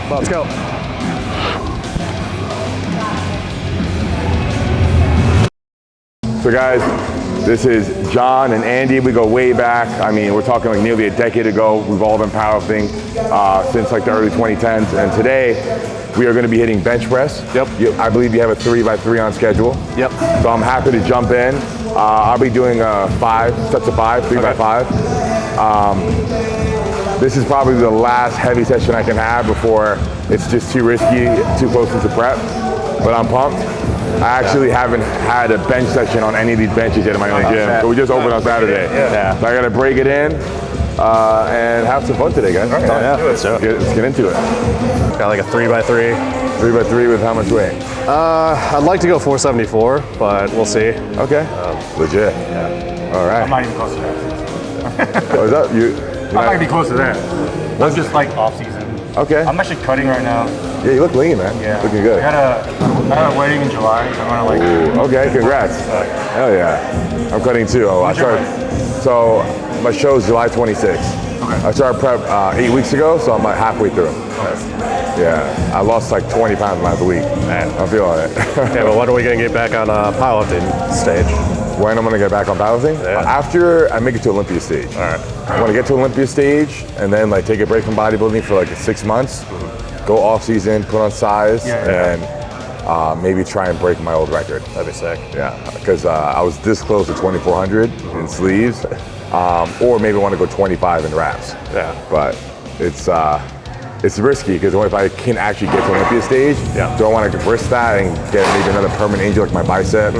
Let's go. So guys, this is John and Andy. We go way back. I mean, we're talking like nearly a decade ago. We've all been powerlifting since like the early 2010s. And today, we are going to be hitting bench press. Yep. I believe you have a 3x3 on schedule. Yep. So I'm happy to jump in. I'll be doing 5 sets of 5, 3x5. This is probably the last heavy session I can have before it's just too risky, too close into prep. But I'm pumped. I actually haven't had a bench session on any of these benches yet in my own gym. So we just opened on Saturday. So I got to break it in and have some fun today, guys. Let's get into it. Got like a 3x3. 3x3 with how much weight? I'd like to go 474, but we'll see. Okay. Legit. All right. I'm not even close to that. What's up? I'm not gonna be close to that. I'm just like off season. Okay. I'm actually cutting right now. Yeah, you look lean, man. Yeah. Looking good. I had a wedding in July. So I'm gonna like. Ooh, okay, congrats. Hell yeah. I'm cutting too. When's your So my show's July 26th. Okay. I started prep 8 weeks ago, so I'm like halfway through. Yeah, I lost like 20 pounds last week. Man, I'm feeling it. Yeah, but when are we gonna get back on powerlifting stage? When I'm gonna get back on powerlifting? Yeah. After I make it to Olympia stage. All right. I wanna get to Olympia stage and then like take a break from bodybuilding for like 6 months, go off season, put on size, and maybe try and break my old record. That'd be sick. Yeah, because I was this close to 2,400 in sleeves, or maybe want to go 25 in wraps. Yeah. But it's risky because if I can actually get to Olympia stage, do I want to risk that and get maybe another permanent injury like my bicep?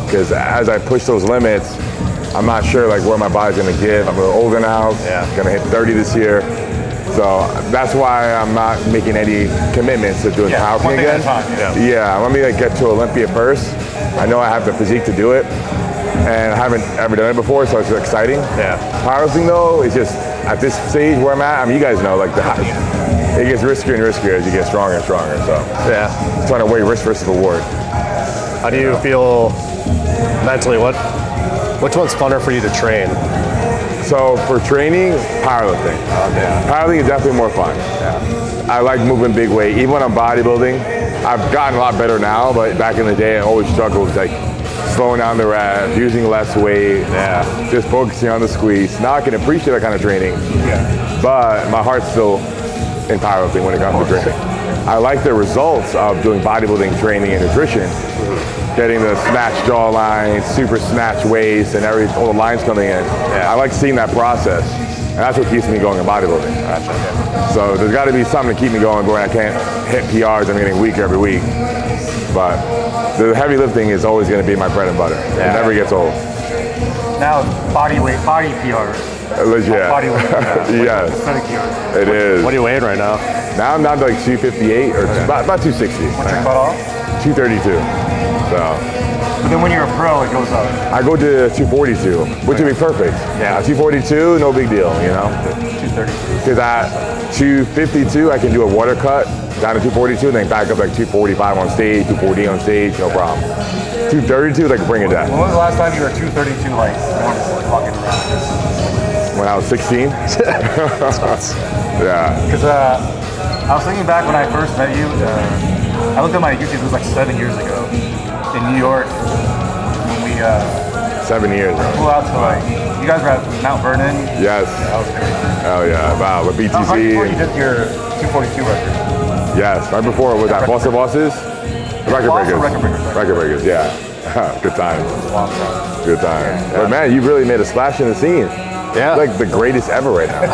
Because as I push those limits, I'm not sure like where my body's gonna give. I'm a little older now, gonna hit 30 this year. So that's why I'm not making any commitments to doing powerlifting again. Yeah, let me like get to Olympia first. I know I have the physique to do it, and I haven't ever done it before, so it's exciting. Yeah. Powerlifting though is just at this stage where I'm at. I mean, you guys know like it gets riskier and riskier as you get stronger and stronger. So Yeah. trying to weigh risk versus reward. How do you feel mentally? Which one's funner for you to train? So for training, powerlifting. Powerlifting is definitely more fun. I like moving big weight. Even when I'm bodybuilding, I've gotten a lot better now, but back in the day, I always struggled with like slowing down the reps, using less weight, just focusing on the squeeze. Now I can appreciate that kind of training, but my heart's still in powerlifting when it comes to training. I like the results of doing bodybuilding training and nutrition, getting the snatch jawline, super snatch waist, and all the lines coming in. I like seeing that process, and that's what keeps me going in bodybuilding. So there's got to be something to keep me going where I can't hit PRs. I'm getting weaker every week, but the heavy lifting is always going to be my bread and butter. It never gets old. Now body PRs. Legit. Body weight. Yes. It is. What are you weighing right now? Now I'm down to like 258 or about 260. What's your cutoff? 232. So. But then when you're a pro, it goes up. I go to 242, which would be perfect. 242, no big deal, you know? 232. Because at 252, I can do a water cut down to 242, and then back up like 245 on stage, 240 on stage, no problem. 232, like bring it down. When was the last time you were 232, like walking around? When I was 16. Yeah. Because I was thinking back when I first met you. I looked at my YouTube. It was like 7 years ago in New York when we 7 years. flew out to like. You guys were at Mount Vernon. Yes. That was crazy. Oh yeah. Wow. With BTC. That was right before you did your 242 record. Yes. Right before it was that Boss of Bosses. Record breakers. Record breakers. Yeah. Good time. Long time. Good time. But man, you really made a splash in the scene. Yeah. Like the greatest ever right now.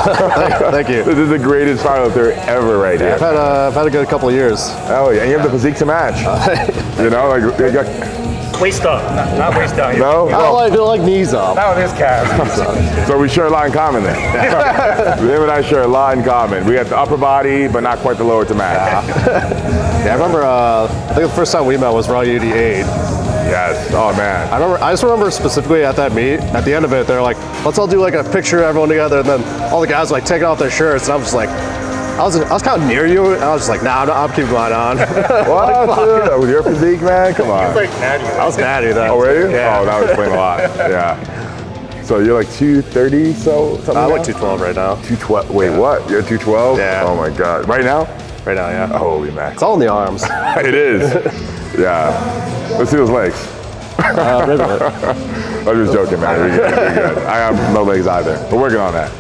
Thank you. This is the greatest powerlifter ever right here. I've had a good couple of years. Oh yeah, and you have the physique to match. You know, like you got, Waist up, not waist down. no. I like knees up. Not with this calf. So we share a lot in common then. Him and I share a lot in common. We got the upper body, but not quite the lower to match. Yeah, I remember. I think the first time we met was Raw UD8. Yes. Oh man. I just remember specifically at that meet. At the end of it, they're like, "Let's all do like a picture of everyone together," and then all the guys like taking off their shirts, and I was just like, I was kind of near you, and I was just like, "Nah, I'm keeping mine on." What? Dude? With your physique, man? Come on. Like natty. I was natty then. Oh, were you? Yeah. Oh, that would explain a lot. Yeah. So you're like 230, so something. I'm now? like 212 right now. 212. Wait, what? You're 212? Yeah. Oh my God. Right now? right now, yeah. Holy man. It's all in the arms. It is. Yeah. Let's see those legs. Maybe. I'm just joking, man. You're good. You're good. I have no legs either. We're working on that.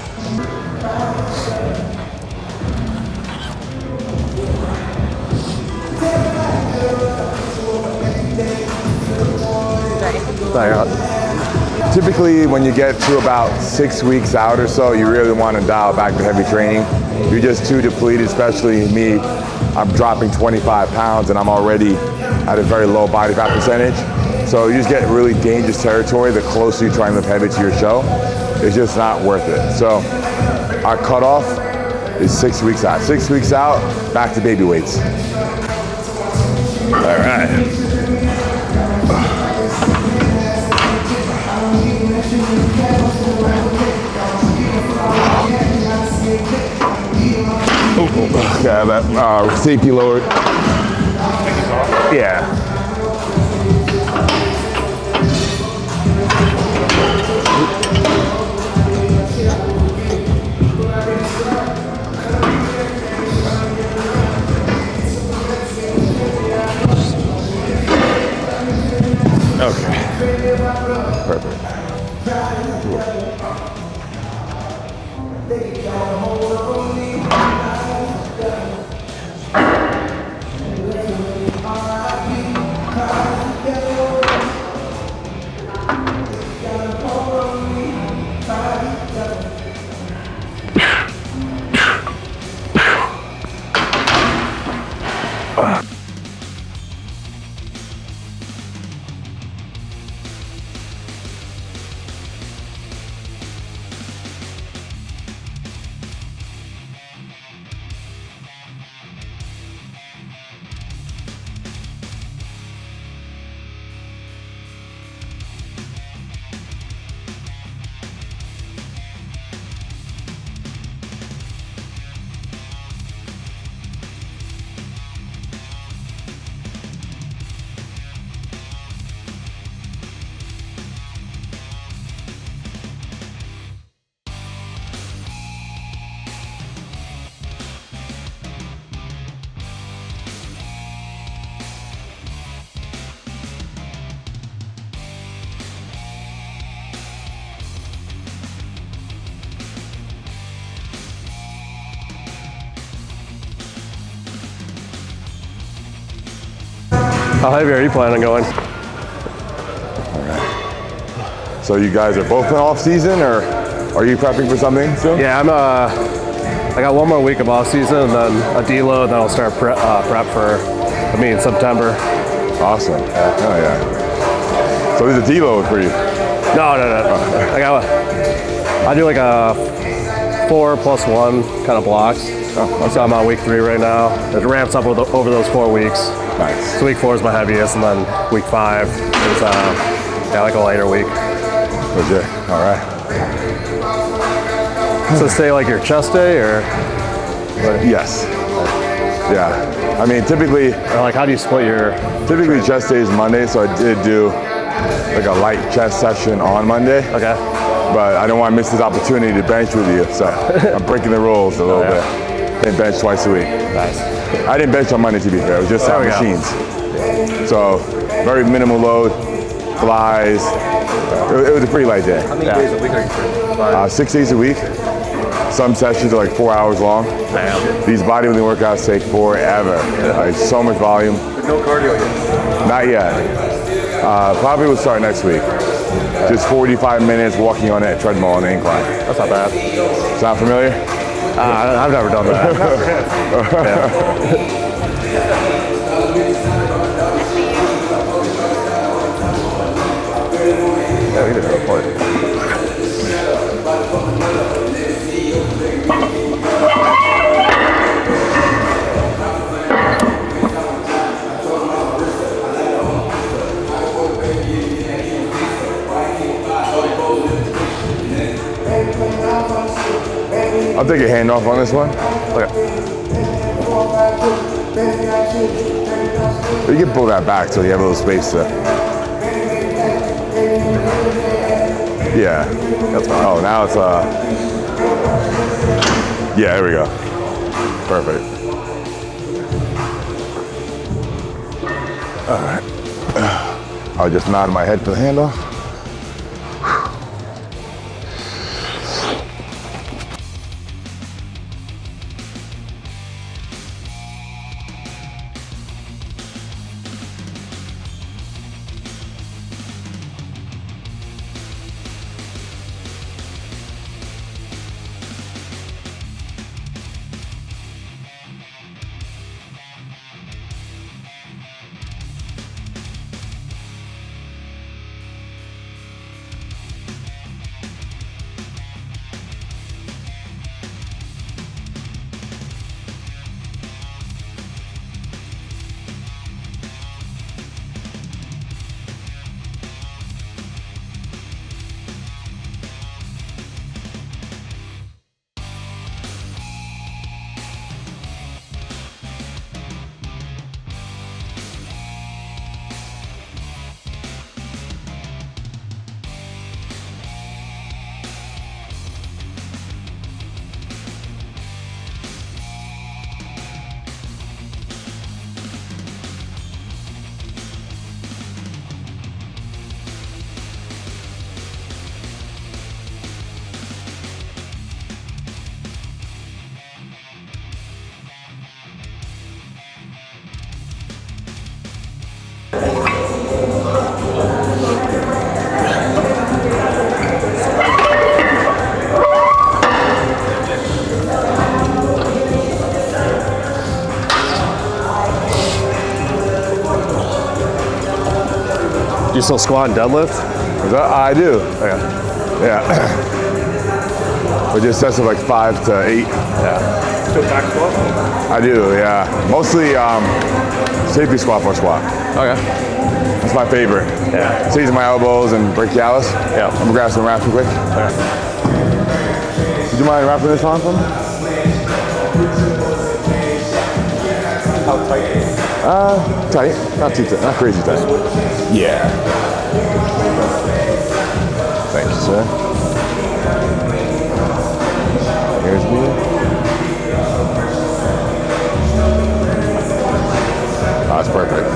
Typically, when you get to about 6 weeks out or so, you really want to dial back to heavy training. You're just too depleted, especially me. I'm dropping 25 pounds and I'm already at a very low body fat percentage. So you just get really dangerous territory the closer you try and lift heavy to your show. It's just not worth it. So our cutoff is 6 weeks out. 6 weeks out, back to baby weights. All right. Yeah, that safety lowered. Yeah. Okay. Perfect. How heavy are you planning on going? All right. So you guys are both in off season, or are you prepping for something soon? Yeah, I got one more week of off season and then a deload, and then I'll start prep for in September. Awesome. Oh yeah. So there's a deload for you. No. I do like a 4+1 kind of blocks. Oh, okay. So I'm on week 3 right now. It ramps up over those 4 weeks. Nice. So week 4 is my heaviest, and then week 5 is like a lighter week. Legit. All right. So stay like your chest day, or? Yes. Yeah. I mean, typically. Or like, how do you split your? Typically, chest day is Monday, so I did do like a light chest session on Monday. Okay. But I don't want to miss this opportunity to bench with you, so I'm breaking the rules a little bit. They bench twice a week. Nice. I didn't bench on Monday, to be fair. It was just on machines. So very minimal load, flies. It was a pretty light day. How many days a week are you training? 6 days a week. Some sessions are like 4 hours long. Damn. These bodybuilding workouts take forever. Like so much volume. But no cardio yet? Not yet. Probably will start next week. Just 45 minutes walking on that treadmill on the incline. That's not bad. Sound familiar? I've never done that. Yeah, we did a report. I'll take a handoff on this one. Okay. You can pull that back so you have a little space to. Yeah. That's fine. Oh, now it's yeah, there we go. Perfect. I'll just nod my head for the handoff. Do you still squat and deadlift? I do. Okay. Yeah. But just sets of like 5 to 8. Yeah. Still back squat? I do, yeah. Mostly safety squat for squat. Okay. That's my favorite. Yeah. Seizing my elbows and brachialis. Yeah. I'm gonna grab some wraps real quick. Okay. Would you mind wrapping this on for me? How tight? Tight. Not too tight. Not crazy tight. Yeah. Thank you, sir. Here's me. Oh, that's perfect.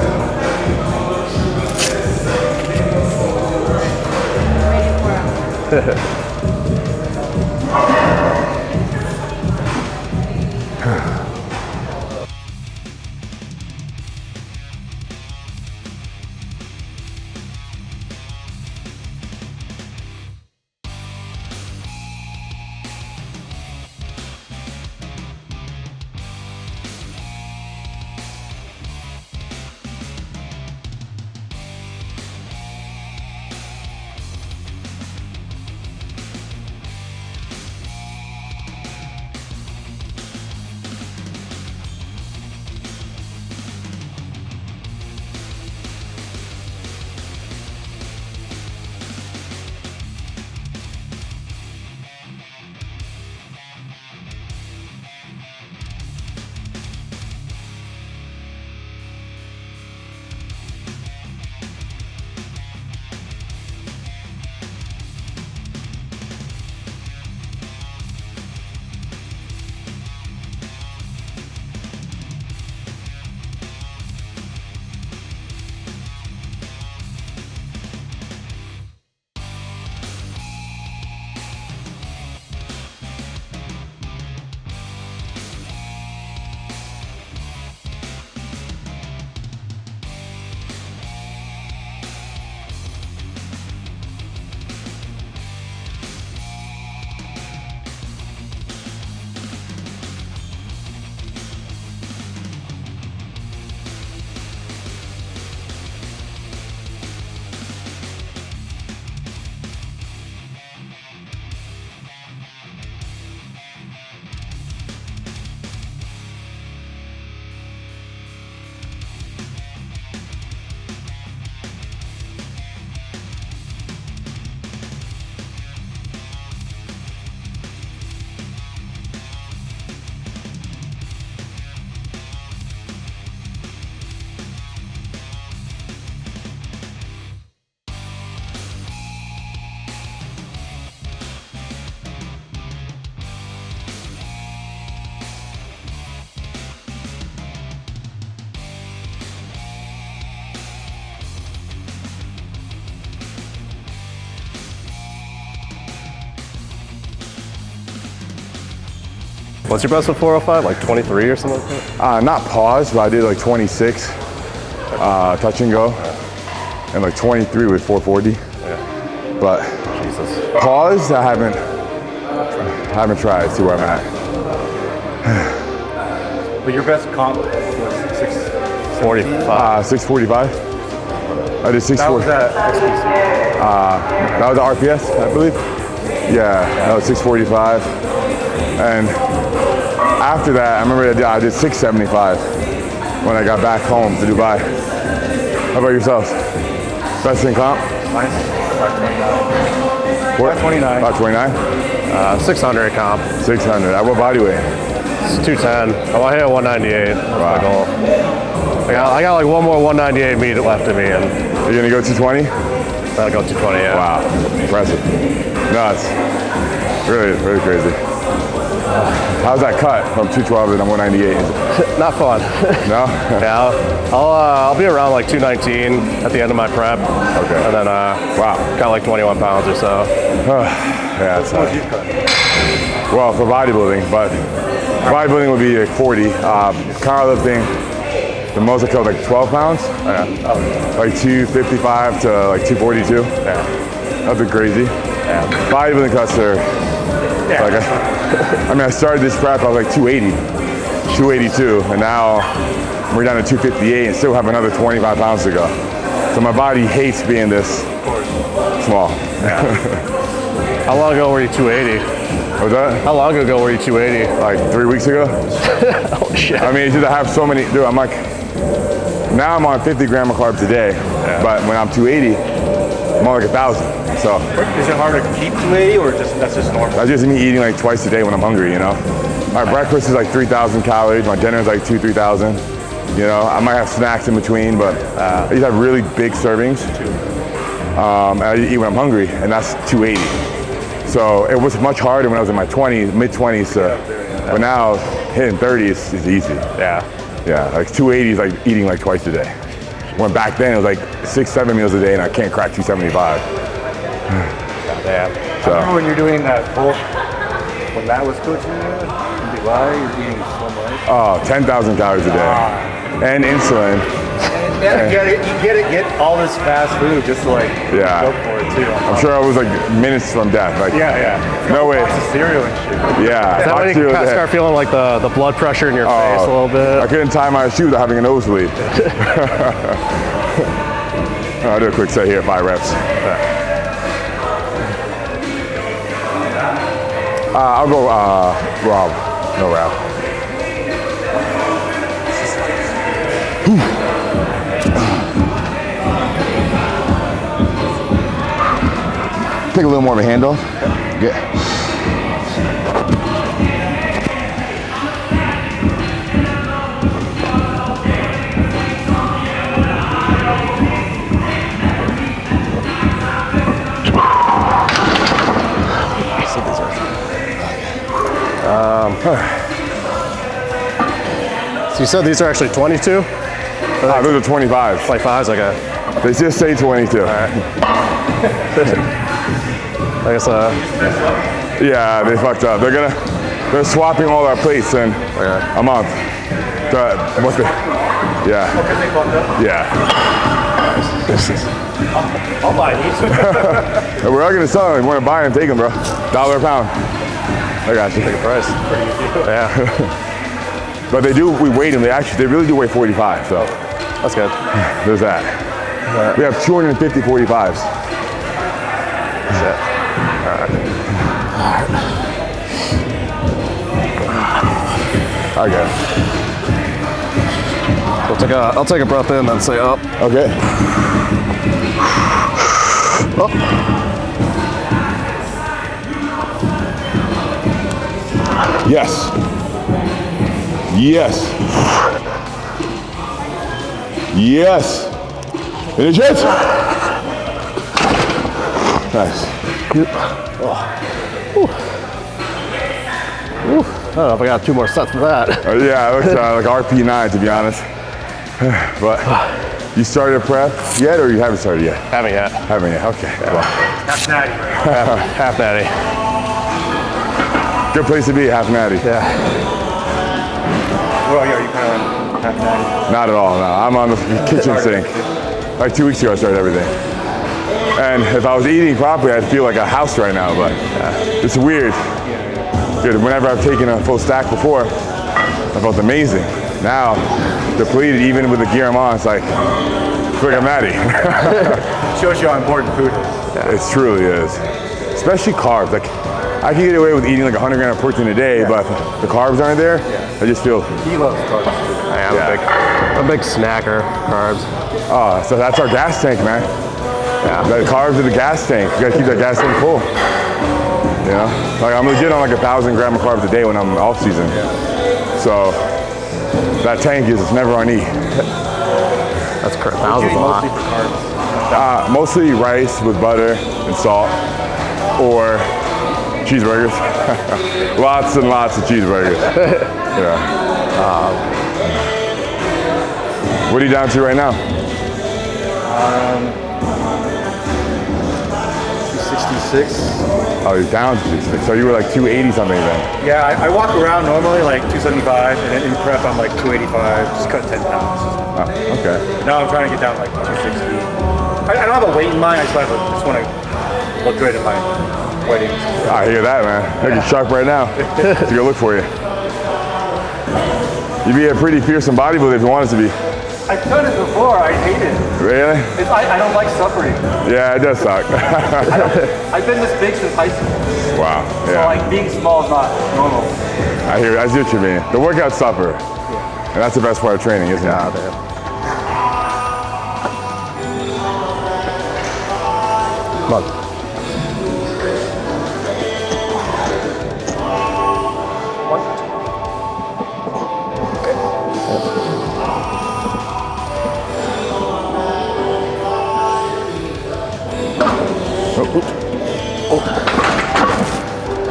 What's your best with 405? Like 23 or something like that? Not pause, but I did like 26 touch and go, and like 23 with 440. Yeah. But Jesus. pause, I haven't tried. See where I'm at. But your best comp was 45. 645. I did 640. That was at XPC. That was the RPS, I believe. Yeah, that was 645. And after that, I remember I did 675 when I got back home to Dubai. How about yourselves? Best in comp? Mine's 529. What? 529. About 29? 600 comp. 600. At what body weight? It's 210. I want to hit 198. That's my goal. I got like one more 198 meet left in me, and You're gonna go 220? I'll go 220. Yeah. Wow, impressive. Nuts. Really, really crazy. How's that cut from 212 to 198? Not fun. No? Yeah, I'll be around like 219 at the end of my prep. Okay. And then Wow. got like 21 pounds or so. Yeah, it's well, for bodybuilding, but bodybuilding would be like 40. Powerlifting, the most I cut was like 12 pounds. Like 255 to like 242. Yeah. Nothing crazy. Yeah. Bodybuilding cuts are, like, I mean, I started this prep, I was like 280, 282, and now we're down to 258 and still have another 25 pounds to go. So my body hates being this small. Yeah. How long ago were you 280? Was that? How long ago were you 280? Like 3 weeks ago? Oh shit. I mean, it's just I have so many, dude, I'm like, now I'm on 50 grams of carbs a day, but when I'm 280, I'm on like 1,000. So Is it hard to keep 280 or that's just normal? that's just me eating like twice a day when I'm hungry, you know? My breakfast is like 3,000 calories, my dinner is like 3,000. You know, I might have snacks in between, but I just have really big servings. And I eat when I'm hungry, and that's 280. So it was much harder when I was in my 20s, mid-20s, but now hitting 30 is easy. Yeah. Yeah, like 280 is like eating like twice a day. When back then it was like 6-7 meals a day, and I can't crack 275. Yeah. I remember when you're doing that bull, when Matt was coaching you in Dubai, you're eating so much. Oh, 10,000 calories a day. And insulin. And get all this fast food just to like Yeah. go for it too. I'm sure I was like minutes from death. Like, Yeah. no way. Lots of cereal and shit. Yeah. Is that when you start feeling like the blood pressure in your face a little I bit? couldn't tie my shoes without having a nosebleed. I'll do a quick set here, 5 reps. I'll go Rob. No Rob. Take a little more of a handoff. Yeah. So you said these are actually 22? Those are 25s. 25s, okay. They just say 22. All right. I guess, Yeah, they fucked up. They're swapping all our plates in a month. Yeah. Because they fucked up. Yeah. I'll buy these. We're all gonna sell them. If you want to buy them, take them, bro. $1 a pound. I got you. take a price. Yeah. But we weigh them. They really do weigh 45. So That's good. there's that. We have 250 45s. Shit. All right. Okay. I'll take a breath in and say up. Okay. Up. Yes. Yes. Yes. Finish it. Nice. I don't know if I got 2 more sets for that. Yeah, it looks like RP9 to be honest. But you started prep yet, or you haven't started yet? Haven't yet. Haven't yet. Okay. Well, That's natty. Half natty. Good place to be, half natty. Yeah. Well, are you kind of half natty? Not at all, no. I'm on the kitchen sink. Like 2 weeks ago I started everything. And if I was eating properly, I'd feel like a house right now, but it's weird. Dude, whenever I've taken a full stack before, I felt amazing. Now, depleted even with the gear I'm on, it's like, I feel like I'm natty. Shows you how important food is. It truly is. Especially carbs. Like, I can get away with eating like 100 grams of protein a day, but if the carbs aren't there, I just feel. He loves carbs too. I'm a big snacker, carbs. Oh, so that's our gas tank, man. Yeah. The carbs are the gas tank. You gotta keep that gas tank full. You know? Like I'm legit on like 1,000 grams of carbs a day when I'm off season. So that tank is never on E. That's correct. That was a lot. Mostly for carbs. Mostly rice with butter and salt, or cheeseburgers. Lots and lots of cheeseburgers. Yeah. What are you down to right now? 266. Oh, you're down to 260. So you were like 280 something then. Yeah, I walk around normally like 275, and then in prep I'm like 285, just cut 10 pounds. Oh, okay. Now I'm trying to get down to like 260. I don't have a weight in mind, I just want to look good in my weddings. I hear that, man. Looking sharp right now. It's a good look for you. You'd be a pretty fearsome bodybuilder if you wanted to be. I've done it before, I hate it. Really? I don't like suffering. Yeah, it does suck. I've been this big since high school. Wow. So Yeah. like being small is not normal. I see what you mean. The workouts suffer. And that's the best part of training, isn't it? Yeah, man. Come on.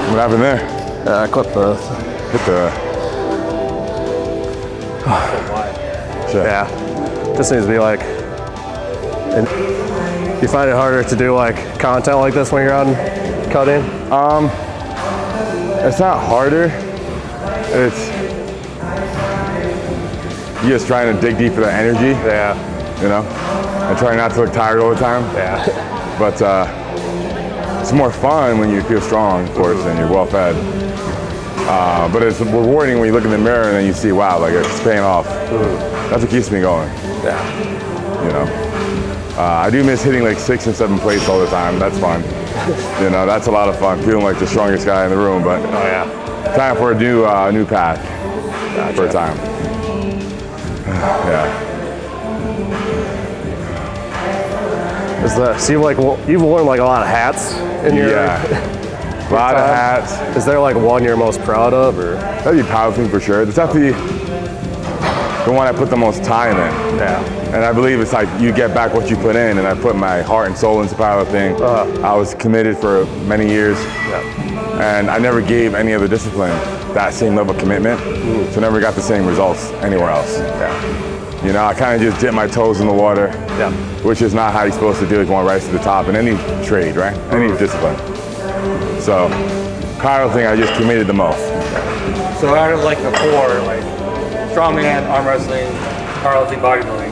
What happened there? I clipped the. Hit the. Shit. Yeah. Just needs to be like. And you find it harder to do like content like this when you're on cutting? It's not harder. It's you're just trying to dig deep for that energy. Yeah. You know, and trying not to look tired all the time. Yeah. But it's more fun when you feel strong, of course, and you're well fed. But it's rewarding when you look in the mirror and then you see, wow, like it's paying off. That's what keeps me going. Yeah. You know, I do miss hitting like 6 and 7 plates all the time. That's fun. You know, that's a lot of fun. Feeling like the strongest guy in the room. But Oh yeah. time for a new path for a time. Yeah. So like you've worn like a lot of hats in your. Yeah. A lot of hats. Is there like one you're most proud of, or? That'd be powerlifting for sure. It's definitely the one I put the most time in. Yeah. And I believe it's like you get back what you put in, and I put my heart and soul into powerlifting. I was committed for many years, and I never gave any other discipline that same level of commitment, so never got the same results anywhere else. Yeah. You know, I kind of just dip my toes in the water, which is not how you're supposed to do it. You want to rise to the top in any trade, right? Any discipline. So, powerlifting, I just committed the most. So out of like the four, like strongman, arm wrestling, powerlifting, bodybuilding,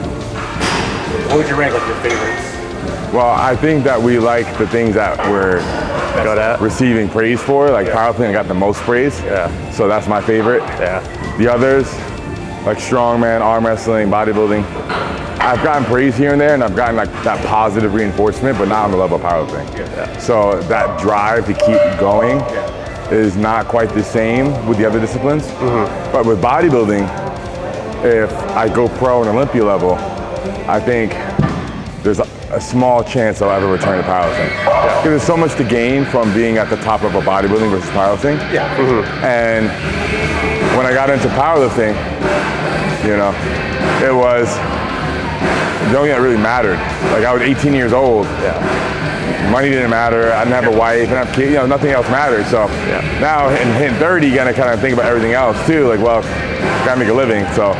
what would you rank like your favorites? Well, I think that we like the things that we're Good at. receiving praise for. Like powerlifting, I got the most praise. Yeah. So that's my favorite. Yeah. The others, like strongman, arm wrestling, bodybuilding, I've gotten praise here and there, and I've gotten like that positive reinforcement, but not on the level of powerlifting. Yeah. So that drive to keep going is not quite the same with the other disciplines. But with bodybuilding, if I go pro and Olympia level, I think there's a small chance I'll ever return to powerlifting. Because there's so much to gain from being at the top of a bodybuilding versus powerlifting. And when I got into powerlifting, you know, it was the only thing that really mattered. Like I was 18 years old. Money didn't matter. I didn't have a wife, I didn't have kids. You know, nothing else mattered. So now in 30, you gotta kind of think about everything else too. Like, well, gotta make a living. So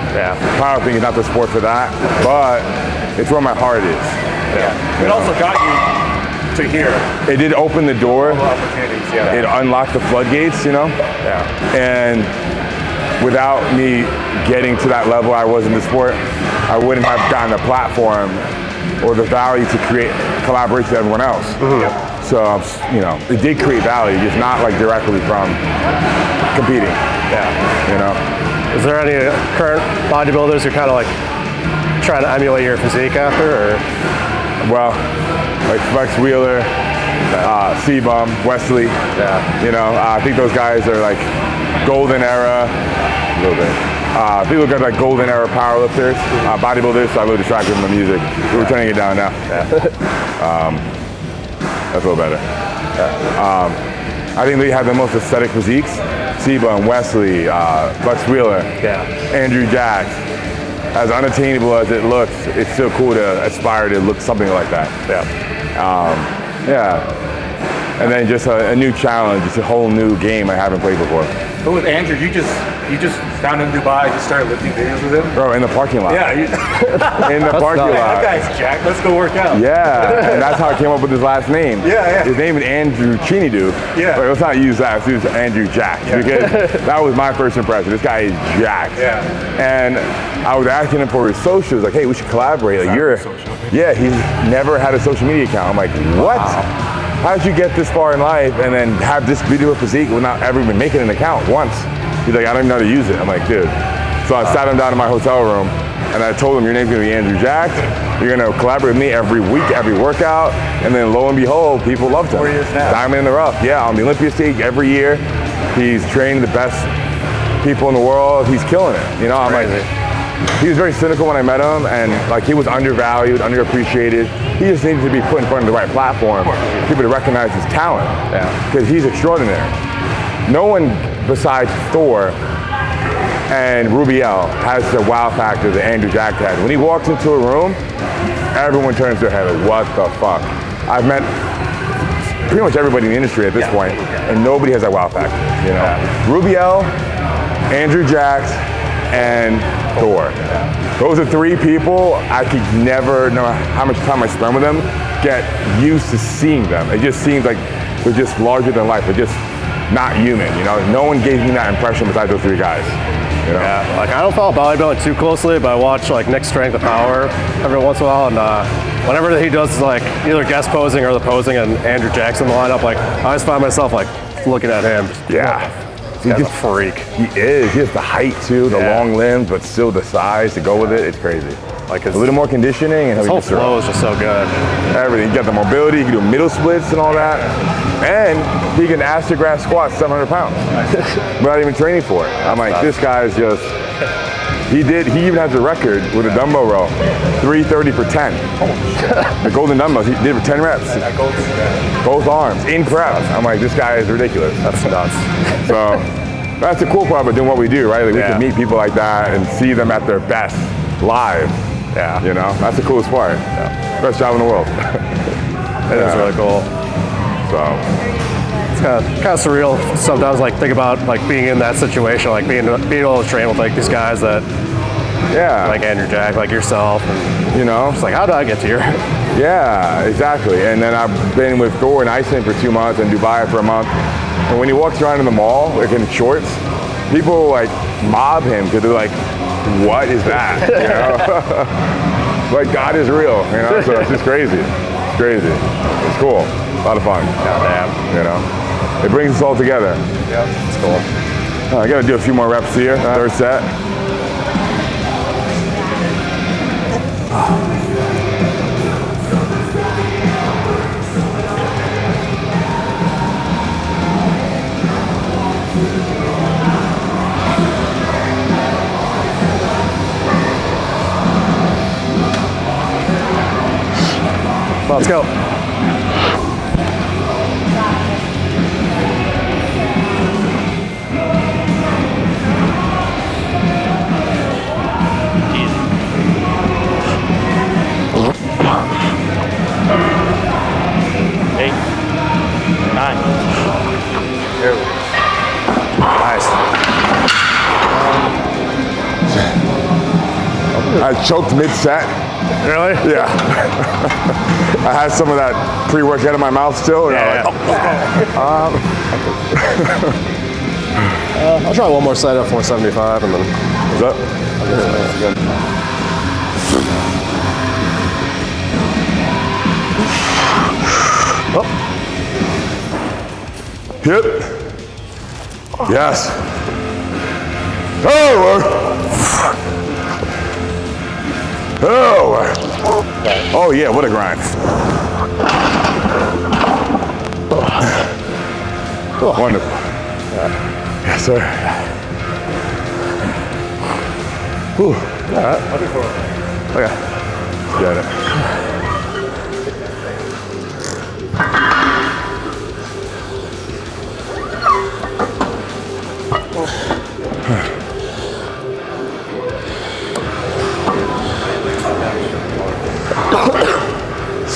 powerlifting is not the sport for that, but it's where my heart is. It also got you to here. It did open the door. Opportunities, yeah. It unlocked the floodgates, you know? Yeah. And without me getting to that level I was in the sport, I wouldn't have gotten the platform or the value to create collaboration with everyone else. So, you know, it did create value, just not like directly from competing. Yeah. You know? Is there any current bodybuilders who kind of like trying to emulate your physique after, or? Well, like Flex Wheeler, C-Bum, Wesley. Yeah. You know, I think those guys are like golden era. A little bit. People look at like golden era powerlifters, bodybuilders, so I really distracted from the music. We're turning it down now. Yeah. That's a little better. I think they have the most aesthetic physiques. C-Bum, Wesley, Flex Wheeler, Andrew Jack. As unattainable as it looks, it's still cool to aspire to look something like that. And then just a new challenge, it's a whole new game I haven't played before. But with Andrew, you just found him in Dubai, just started lifting videos with him? Bro, in the parking lot. Yeah. In the parking lot. That guy's jacked, let's go work out. Yeah, and that's how I came up with his last name. Yeah. His name is Andrew Chinidu. Yeah. But let's not use that, let's use Andrew Jack. Because that was my first impression. This guy is jacked. Yeah. And I was asking him for his socials, like, hey, we should collaborate. Like, yeah, he's never had a social media account. I'm like, what? Wow. How did you get this far in life and then have this beautiful physique without ever even making an account once? He's like, I don't even know how to use it. I'm like, dude. So I sat him down in my hotel room and I told him, your name's gonna be Andrew Jacked. You're gonna collaborate with me every week, every workout. And then lo and behold, people loved him. 4 years now. Diamond in the rough. Yeah, on the Olympia stage every year. He's training the best people in the world. He's killing it. You know, I'm like, he was very cynical when I met him, and like he was undervalued, underappreciated. He just needed to be put in front of the right platform, people to recognize his talent, because he's extraordinary. No one besides Thor and Rubiel has the wow factor that Andrew Jack had. When he walks into a room, everyone turns their head like, what the fuck? I've met pretty much everybody in the industry at this point, and nobody has that wow factor. You know, Rubiel, Andrew Jack, and Thor. Those are three people I could never, know how much time I spend with them, get used to seeing them. It just seems like they're just larger than life. They're just not human, you know? No one gave me that impression besides those three guys. You know? Yeah, like I don't follow bodybuilding too closely, but I watch like Nick's Strength and Power every once in a while, and whenever he does like either guest posing or the posing and Andrew Jackson in the lineup, like I always find myself like looking at him. He's just a freak. He is. He has the height too, the long limbs, but still the size to go with it. It's crazy. Like a little more conditioning, and his whole flow is just so good. Everything. You got the mobility. You can do middle splits and all that, and he can ass-to-grass squat 700 pounds without even training for it. I'm like, this guy's just. He even has a record with a dumbbell row, 330 for 10. The golden dumbbells, he did it for 10 reps. Both arms, in prep. I'm like, this guy is ridiculous. That's nuts. So that's the cool part about doing what we do, right? Like we can meet people like that and see them at their best live. Yeah. You know, that's the coolest part. Best job in the world. It is really cool. So. Kind of surreal sometimes, like think about like being in that situation, like being able to train with like these guys that, like Andrew Jack, like yourself, and you know, it's like, how did I get here? Yeah, exactly. And then I've been with Thor in Iceland for 2 months and Dubai for a month. And when he walks around in the mall, like in shorts, people like mob him because they're like, what is that? You know, like God is real. You know, so it's just crazy. It's crazy. It's cool. A lot of fun. Goddamn. You know. It brings us all together. Yeah, it's cool. I gotta do a few more reps here, third set. Let's go. Nice. I choked mid-set. Really? Yeah. I had some of that pre-workout in my mouth still. And Yeah. I'll try one more set at 475 and then. What's up? Oh. Hip. Yes. Oh. Oh. Oh yeah, what a grind. Wonderful. Yes, sir. Whew. All right. Okay. Got it.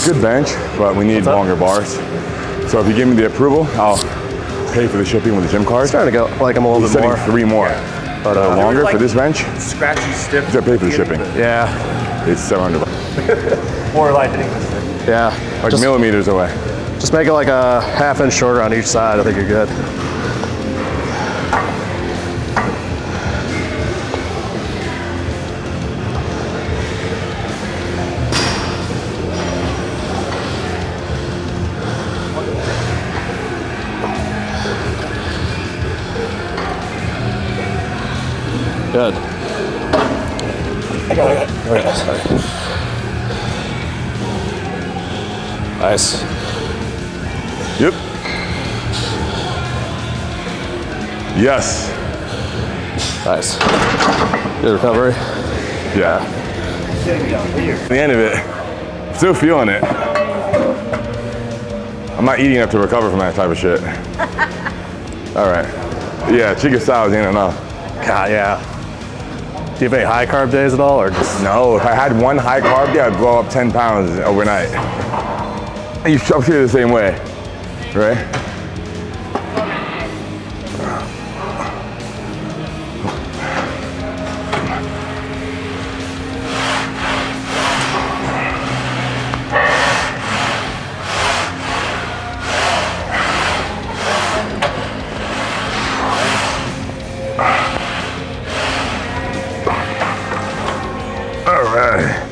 Good bench, but we need longer bars. So if you give me the approval, I'll pay for the shipping with the gym card. Starting to go like I'm a little He's bit setting more. 3 more. But longer like for this bench, Scratchy, stiff. you gotta pay for the shipping. Yeah. It's $700. More like hitting this thing. Yeah. Like just, millimeters away. just make it like a ½ inch shorter on each side. I think you're good. Good. I got it. Okay, sorry. Nice. Yep. Yes. Nice. Good recovery. Yeah. At the end of it, I'm still feeling it. I'm not eating enough to recover from that type of shit. All right. Yeah, chicken salad ain't enough. God, yeah. Do you have any high carb days at all, or just? No, if I had one high carb day, I'd blow up 10 pounds overnight. I'm sure the same way, right? All right.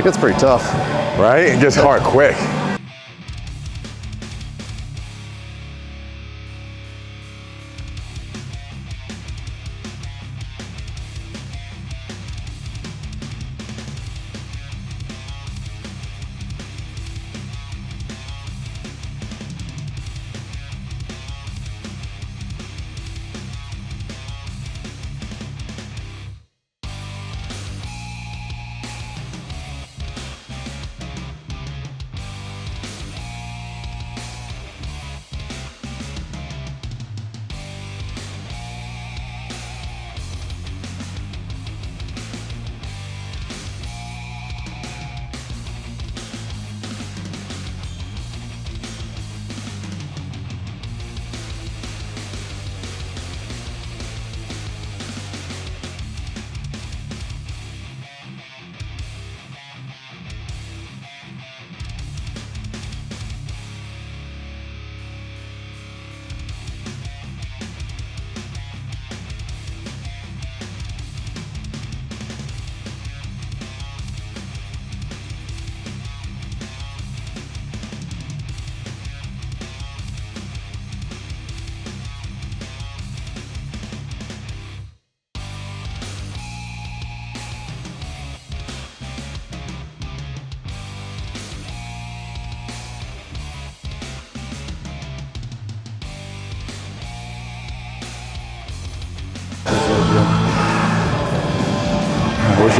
it gets pretty tough. right? It gets hard quick.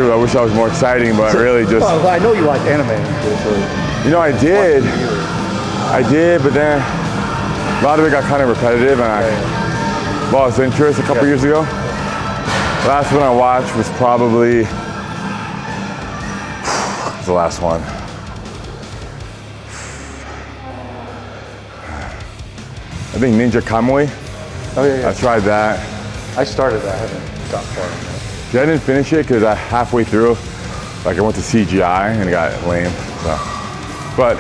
I wish I was more exciting, but really just... Well, I know you like anime. So You know, I did, but then a lot of it got kind of repetitive and I lost interest a couple years ago. Last one I watched was probably, what was the last one? I think Ninja Kamui. Oh yeah, I tried that. I started that. I haven't got far in that. Yeah, I didn't finish it because I halfway through, like I went to CGI and it got lame. So. But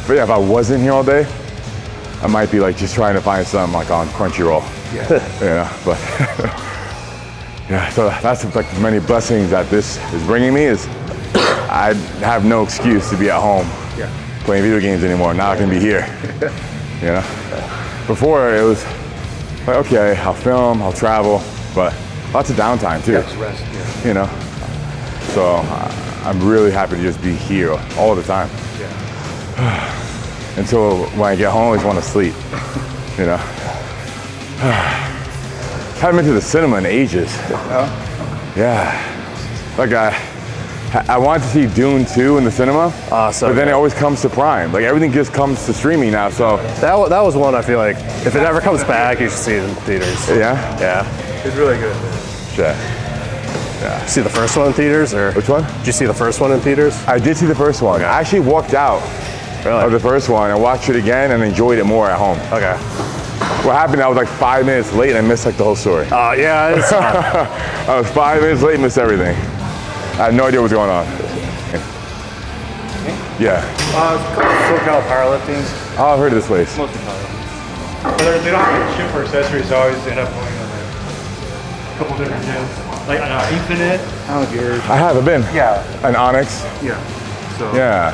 yeah, if I wasn't here all day, I might be like just trying to find something like on Crunchyroll. Yeah. You know, but yeah, so that's like the many blessings that this is bringing me is I have no excuse to be at home playing video games anymore. Now I can be here. You know, before it was like, okay, I'll film, I'll travel, but lots of downtime too. That's rest, you know, so I'm really happy to just be here all the time. Until when I get home, I just want to sleep. You know, haven't been to the cinema in ages. Yeah, like I wanted to see Dune 2 in the cinema, So but then it always comes to Prime. Like everything just comes to streaming now. So that was one I feel like if it ever comes back, you should see it in theaters. yeah, Yeah. It's really good. shit. Did you see the first one in theaters, or Which one? did you see the first one in theaters? I did see the first one. I actually walked out of the first one and watched it again and enjoyed it more at home. Okay. What happened, I was like 5 minutes late and I missed like the whole story. Yeah. It's, I was 5 minutes late, missed everything. I had no idea what was going on. Yeah. SoCal Powerlifting. Oh, I've heard of this place. Mostly powerlifting. But they don't have shit for accessories, so I always end up going to like a couple different gyms. Like Infinite. I don't know if you heard. I have, I've been. Yeah. An Onyx. Yeah. So. Yeah.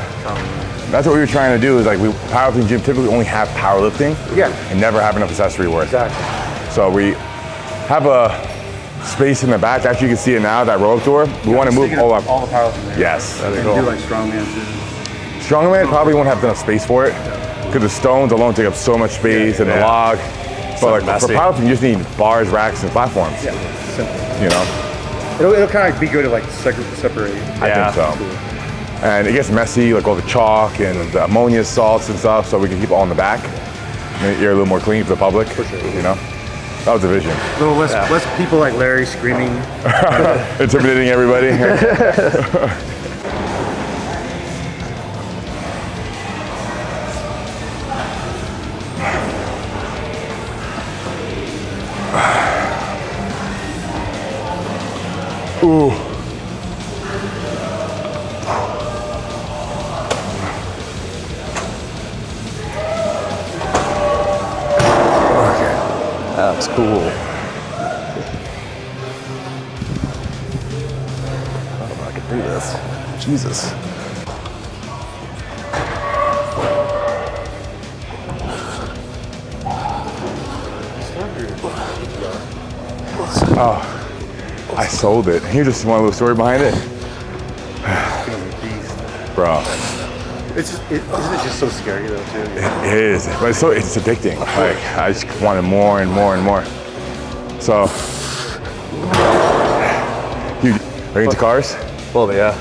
That's what we were trying to do is like powerlifting gym typically only have powerlifting. Yeah. And never have enough accessory work. Exactly. So we have a space in the back. Actually, you can see it now, that roll-up door. We want to move all up. All the powerlifting there. Yes. And That'd be cool. do like strongman too. Strongman probably won't have enough space for it because the stones alone take up so much space and the log. But like for powerlifting, you just need bars, racks, and platforms. Yeah. Simple. You know? It'll kind of be good to like separate. I think so. And it gets messy, like all the chalk and the ammonia salts and stuff, so we can keep it all in the back. Make the air a little more clean for the public. For sure. You know? That was the vision. A little less people like Larry screaming. Intimidating everybody. Ooh. That's cool. I don't know if I can do this. Jesus. Oh, I sold it. You just want a little story behind it? Bro. Isn't it just so scary though too? It is, but it's addicting. Like I just wanted more and more and more. So, you are you into cars? Well, yeah.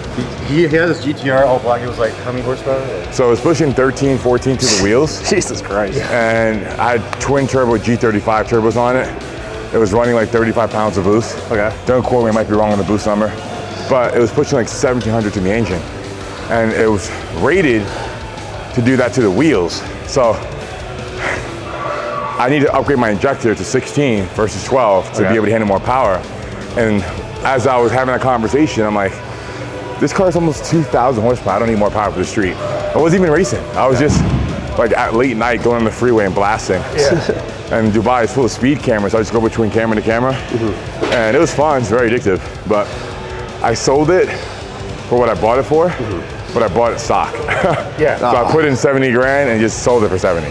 He has this GTR all black. It was like how many horsepower? So it was pushing 13, 14 to the wheels. Jesus Christ. And I had twin turbo G35 turbos on it. It was running like 35 pounds of boost. Okay. Don't quote me, I might be wrong on the boost number. But it was pushing like 1700 to the engine. And it was rated to do that to the wheels. So I need to upgrade my injector to 16 versus 12 to be able to handle more power. And as I was having that conversation, I'm like, this car is almost 2,000 horsepower. I don't need more power for the street. I wasn't even racing. I was just like at late night going on the freeway and blasting. Yeah. And Dubai is full of speed cameras. So I just go between camera to camera. And it was fun, it's very addictive. But I sold it for what I bought it for, but I bought it stock. Yeah. So I put in 70 grand and just sold it for 70.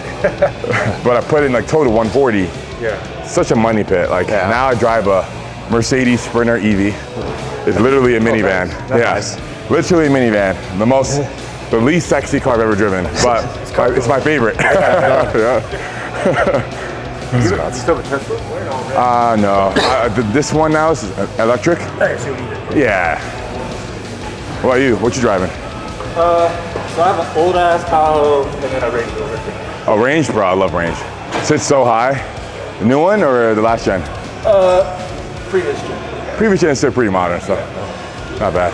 But I put in like total 140. Yeah. Such a money pit. Like now I drive a Mercedes Sprinter EV. It's literally a minivan. Nice. Literally a minivan. The least sexy car I've ever driven, but it's my favorite. You still have a Tesla? No. This one now is electric. Hey, see what you did. Yeah. What about you? What you driving? So I have an old ass Tahoe and then a Range Rover. Oh, Range, bro. I love Range. Sits so high. The new one or the last gen? Previous gen. Previous gen is still pretty modern, so not bad.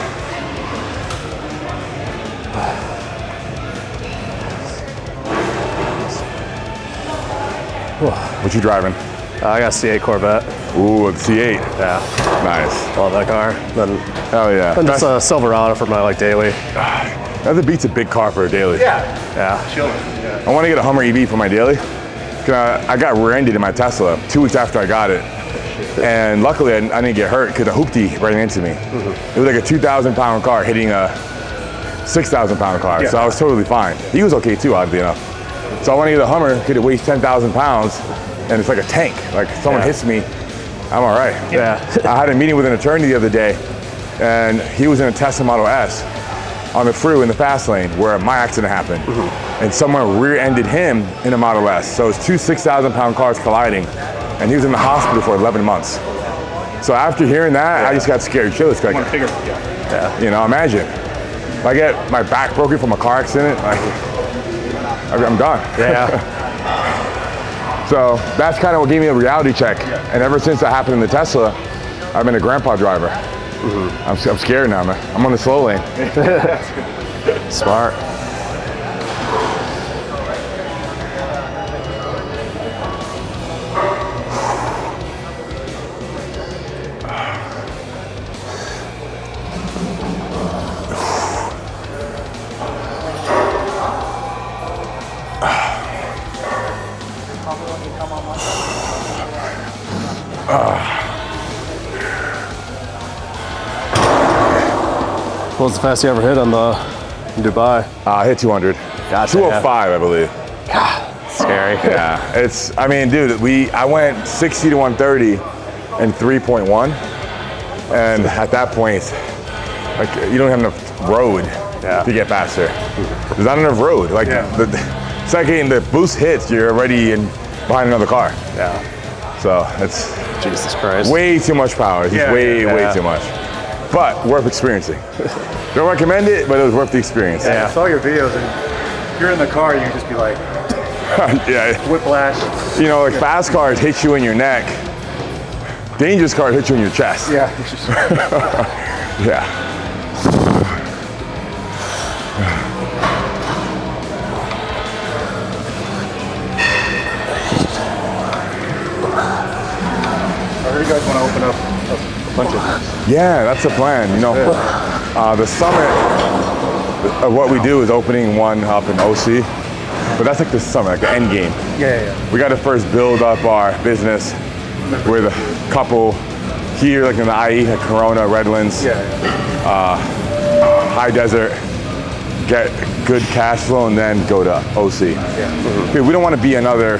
What you driving? I got a C8 Corvette. Ooh, the C8. Yeah. Nice. Love that car. Then Hell yeah. and just a Silverado for my like daily. That beats a big car for a daily. Yeah. Chilling. Yeah. I want to get a Hummer EV for my daily. I got rear-ended in my Tesla 2 weeks after I got it. And luckily I didn't get hurt because a hoopty ran into me. It was like a 2,000 pound car hitting a 6,000 pound car. Yeah. So I was totally fine. He was okay too, oddly enough. So I want to get a Hummer because it weighs 10,000 pounds and it's like a tank. Like if someone hits me, I'm all right. Yeah. I had a meeting with an attorney the other day and he was in a Tesla Model S on the freeway in the fast lane where my accident happened. And someone rear-ended him in a Model S. So it's two 6,000 pound cars colliding and he was in the hospital for 11 months. So after hearing that, I just got scared shitless. Like, you know, imagine. If I get my back broken from a car accident, like, I'm done. Yeah. So that's kind of what gave me a reality check. And ever since that happened in the Tesla, I've been a grandpa driver. I'm scared now, man. I'm on the slow lane. Smart. What was the fastest you ever hit on the Dubai? I hit 200. Gotcha, 205, I believe. Scary. Yeah, I mean, dude, I went 60 to 130 in 3.1. And at that point, like, you don't have enough road to get faster. There's not enough road. Like, the second the boost hits, you're already behind another car. Yeah. So it's Jesus Christ. way too much power. It's just way too much. But worth experiencing. Don't recommend it, but it was worth the experience. I saw your videos, and if you're in the car, you can just be like, whiplash. You know, like fast cars hit you in your neck. Dangerous cars hit you in your chest. Yeah. Yeah. I heard you guys want to open up a bunch of. Yeah, that's the plan. You know, the summit of what we do is opening one up in OC, but that's like the summit, like the end game. Yeah. We got to first build up our business with a couple here, like in the IE, like Corona, Redlands. high desert, get good cash flow, and then go to OC. Okay, we don't want to be another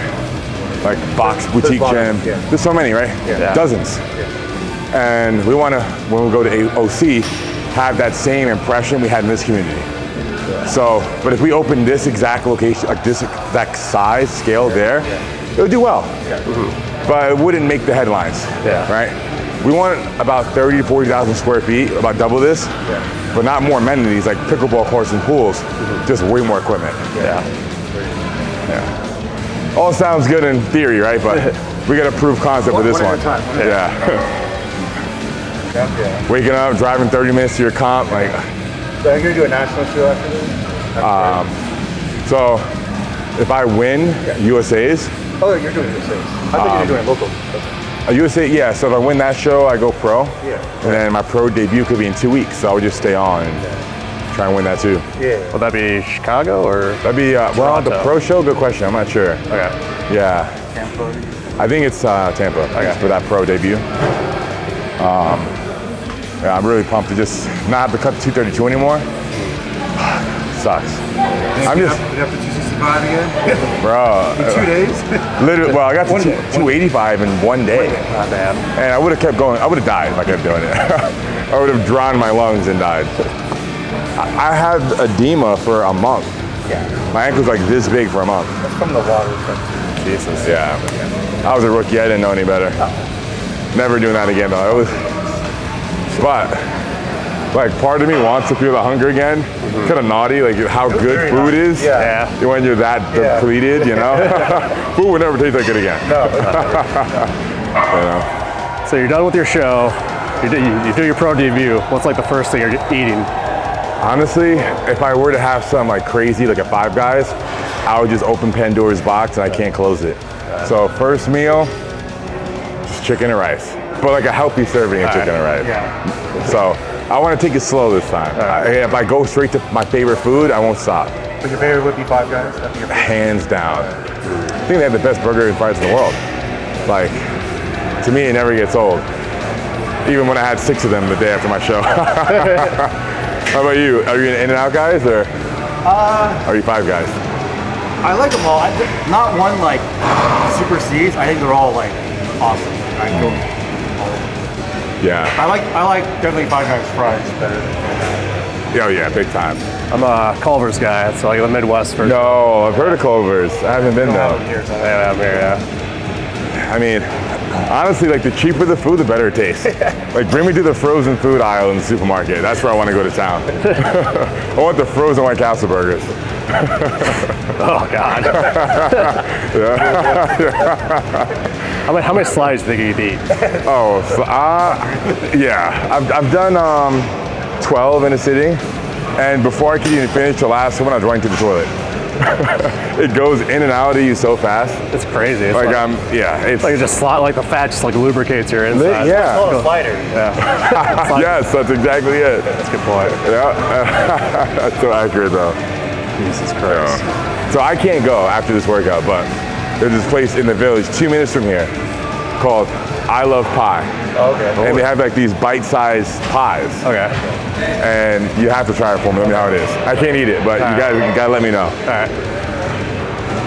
like box boutique gym. There's so many, right? Dozens. And we want to, when we go to OC, have that same impression we had in this community. So, but if we open this exact location, like this exact size, scale there, it would do well. But it wouldn't make the headlines, right? We want about 30 to 40,000 square feet, about double this, but not more amenities like pickleball courts and pools, just way more equipment. All sounds good in theory, right? But we got to prove concept with this one. Waking up, driving 30 minutes to your comp, like. So are you gonna do a national show after this? So if I win USA's. Oh, you're doing USA's. I thought you were doing local. A USA, yeah. So if I win that show, I go pro. And then my pro debut could be in 2 weeks, so I would just stay on and try and win that too. Will that be Chicago or? That'd be well, the pro show. Good question. I'm not sure. Okay. Yeah. Tampa. I think it's Tampa for that pro debut. Yeah, I'm really pumped to just not have to cut to 232 anymore. Sucks. I'm just. You have to 265 again? Bro. In 2 days? Literally, well, I got to 285 in 1 day. Not bad. And I would have kept going. I would have died if I kept doing it. I would have drowned my lungs and died. I had edema for a month. My ankle's like this big for a month. That's from the water. Jesus. Yeah. I was a rookie. I didn't know any better. Never doing that again though. It was. But, like, part of me wants to feel the hunger again. Kind of naughty, like how good food is. When you're that depleted, you know? Food would never taste that good again. No. You know? So you're done with your show. You do your pro debut. What's like the first thing you're eating? Honestly, if I were to have some like crazy, like a Five Guys, I would just open Pandora's box and I can't close it. So first meal, just chicken and rice. But like a healthy serving of chicken and rice. So I want to take it slow this time. If I go straight to my favorite food, I won't stop. But your favorite would be Five Guys? Hands down. I think they have the best burger and fries in the world. Like, to me, it never gets old. Even when I had 6 of them the day after my show. How about you? Are you an In-N-Out guys or are you Five Guys? I like them all. Not one like supersedes. I think they're all like awesome. I go. Yeah. I like definitely Five Guys fries better. Oh yeah, big time. I'm a Culver's guy, so like the Midwest version. No, I've heard of Culver's. I haven't been though. I mean, honestly, like the cheaper the food, the better it tastes. Like bring me to the frozen food aisle in the supermarket. That's where I want to go to town. I want the frozen White Castle burgers. Oh God. How many slides do you think you'd eat? Oh, yeah. I've done 12 in a sitting, and before I could even finish the last one, I was running to the toilet. It goes in and out of you so fast. It's crazy. It's like it's like it just like the fat just like lubricates your inside. Yeah. Oh, a slider. Yes, that's exactly it. That's a good point. Yeah. That's so accurate though. Jesus Christ. Yeah. So I can't go after this workout, but there's this place in the village 2 minutes from here called I Love Pie. Okay. And they have like these bite-sized pies. Okay. And you have to try it for me. Let me know how it is. I can't eat it, but you gotta let me know. All right.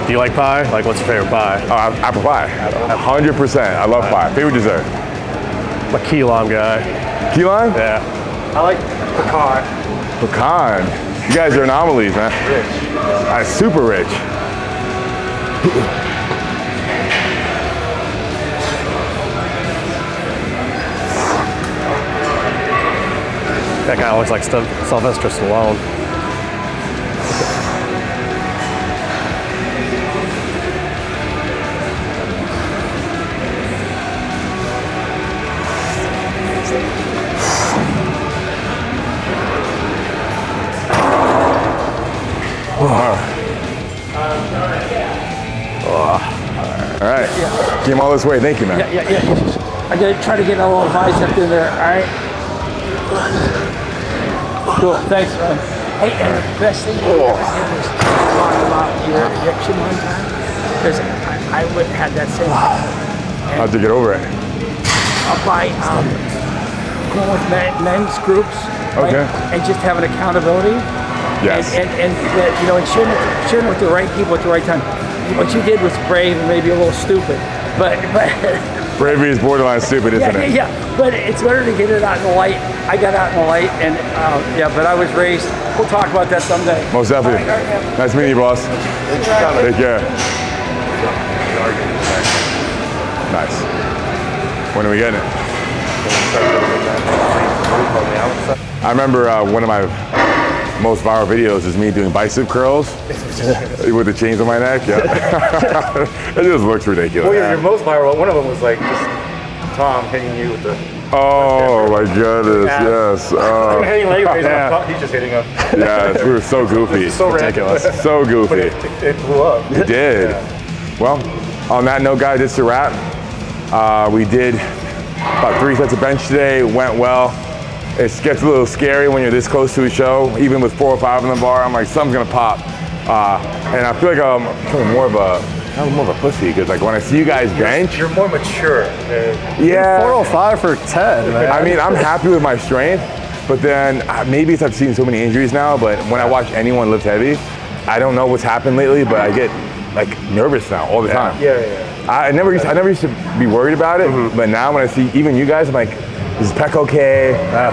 Do you like pie? Like, what's your favorite pie? Apple pie. 100%. I love pie. Favorite dessert? I'm a key lime guy. Key lime? Yeah. I like pecan. Pecan. You guys are anomalies, man. Rich. Super rich. That guy looks like Sylvester Stallone. All right. Came all this way. Thank you, man. I gotta try to get a little bicep in there, all right? Cool, thanks, man. Hey, and the best thing I did was talk about your addiction one time, because I would have that same. How'd you get over it? I'll buy going with men's groups, right? Okay. And just having accountability. Yes. And you know, and sharing with the right people at the right time. What you did was brave and maybe a little stupid, but Bravery is borderline stupid, isn't it? yeah. But it's better to get it out in the light. I got out in the light, and but I was raised. We'll talk about that someday. Most definitely. All right, man. Nice meeting you, boss. Take care. Nice. When are we getting it? I remember one of my most viral videos is me doing bicep curls with the chains on my neck. Yeah. It just looks ridiculous. Well, your most viral, one of them was like just Tom hitting you with the. Oh my goodness, yes. I'm hitting leg raise, he's just hitting him. Yes, we were so goofy. It's so ridiculous. So goofy. But it blew up. It did. Yeah. Well, on that note, guys, it's a wrap. We did about 3 sets of bench today. Went well. It gets a little scary when you're this close to a show. Even with 4 or 5 in the bar, I'm like, something's gonna pop. And I feel like I'm becoming more of a pussy, because like when I see you guys bench, You're more mature. yeah. 405 for 10, man. I mean, I'm happy with my strength, but then maybe it's I've seen so many injuries now, but when I watch anyone lift heavy, I don't know what's happened lately, but I get like nervous now all the time. Yeah. I never used to be worried about it, but now when I see even you guys, I'm like, is Peck okay? I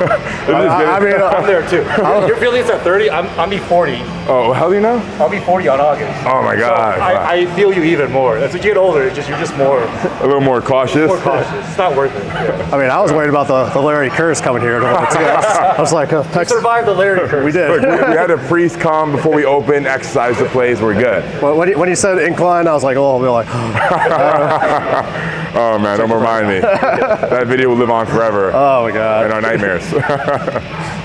mean, I'm there too. Your feelings at 30, I'm be 40. Oh, how do you know? I'll be 40 on August. Oh my God. So I feel you even more. As you get older, you're just more A little more cautious. cautious. It's not worth it. Yeah. I mean, I was worried about the Larry Curse coming here. I was like, Survive the Larry curse. we did. Look, we had a priest come before we opened, exercise the place, we're good. When you said incline, I was like, oh, I'll be like, Oh man, don't remind me. That video will live on forever. oh my God. In our nightmares.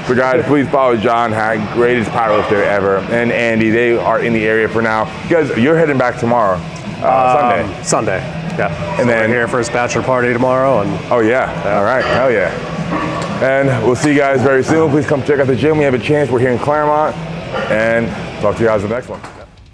So guys, please follow John Haack, greatest powerlifter ever, and Andy. They are in the area for now. You guys, you're heading back tomorrow, Sunday. Sunday, yeah. And So then we're here for his bachelor party tomorrow, and oh yeah, all right, hell yeah. And we'll see you guys very soon. Please come check out the gym. We have a chance. We're here in Claremont, and talk to you guys in the next one.